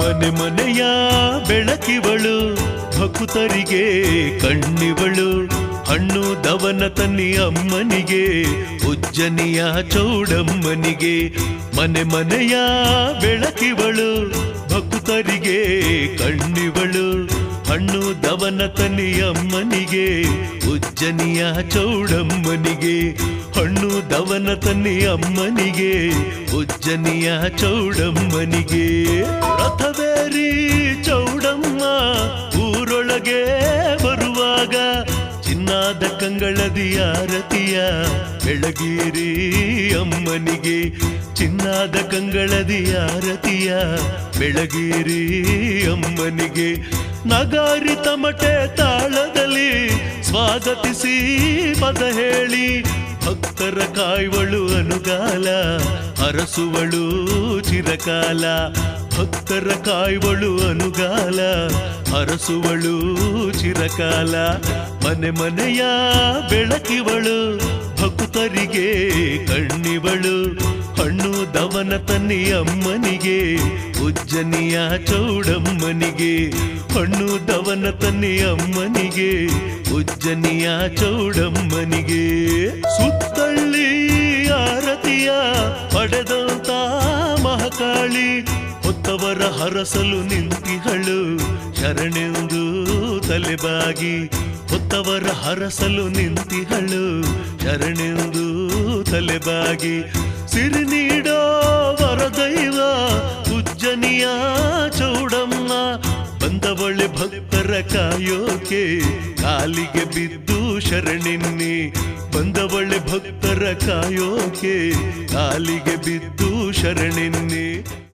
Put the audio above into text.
ಮನೆ ಮನೆಯ ಬೆಳಕಿವಳು ಭಕ್ತರಿಗೆ ಕಣ್ಣಿವಳು ಹಣ್ಣು ದವನ ತನ್ನಿ ಅಮ್ಮನಿಗೆ ಉಜ್ಜನಿಯ ಚೌಡಮ್ಮನಿಗೆ ಮನೆ ಮನೆಯ ಬೆಳಕಿವಳು ಭಕ್ತರಿಗೆ ಕಣ್ಣಿವಳು ಹಣ್ಣು ದವನ ತನ್ನಿ ಅಮ್ಮನಿಗೆ ಉಜ್ಜನಿಯ ಚೌಡಮ್ಮನಿಗೆ ಹಣ್ಣು ದವನ ತನ್ನಿ ಅಮ್ಮನಿಗೆ ಉಜ್ಜನಿಯ ಚೌಡಮ್ಮನಿಗೆ ರಥವೇರಿ ಚೌಡಮ್ಮ ಊರೊಳಗೆ ಬರುವಾಗ ಚಿನ್ನಾದ ಕಂಗಳದಿ ಆರತಿಯ ಬೆಳಗೇರಿ ಅಮ್ಮನಿಗೆ ಚಿನ್ನಾದ ಕಂಗಳದಿ ಆರತಿಯ ಬೆಳಗೇರಿ ಅಮ್ಮನಿಗೆ ನಗಾರಿ ತಮಟೆ ತಾಳದಲ್ಲಿ ಸ್ವಾಗತಿಸಿ ಪದ ಹೇಳಿ ಭಕ್ತರ ಕಾಯುವಳು ಅನುಗಾಲ ಹರಸುವಳು ಚಿರಕಾಲ ಭಕ್ತರ ಕಾಯುವಳು ಅನುಗಾಲ ಹರಸುವಳು ಚಿರಕಾಲ ಮನೆ ಮನೆಯ ಬೆಳಕಿವಳು ಭಕ್ತರಿಗೆ ಕಣ್ಣಿವಳು ಹಣ್ಣು ದವನ ತನ್ನಿ ಅಮ್ಮನಿಗೆ ಉಜ್ಜನಿಯ ಚೌಡಮ್ಮನಿಗೆ ಹಣ್ಣು ದವನ ತನ್ನಿ ಅಮ್ಮನಿಗೆ ಉಜ್ಜನಿಯ ಚೌಡಮ್ಮನಿಗೆ ಸುತ್ತಳ್ಳಿ ಆರತಿಯ ಪಡೆದಂತ ಮಹಾಕಾಳಿ ಹೊತ್ತವರ ಹರಸಲು ನಿಂತಿಹಳು ಶರಣೆಂದು ತಲೆಬಾಗಿ ಹೊತ್ತವರ ಹರಸಲು ನಿಂತಿಹಳು ಶರಣೆಂದು ತಲೆಬಾಗಿ ಸಿರಿ ನೀಡೋ ವರದೈವ ಉಜ್ಜನಿಯ ಚೌಡಮ್ಮ ಬಂದವಳೆ ಭಕ್ತರ ಕಾಯೋಕೆ ಕಾಲಿಗೆ ಬಿದ್ದು ಶರಣೆನ್ನಿ ಬಂದವಳೆ ಭಕ್ತರ ಕಾಯೋಕೆ ಕಾಲಿಗೆ ಬಿದ್ದು ಶರಣೆನ್ನಿ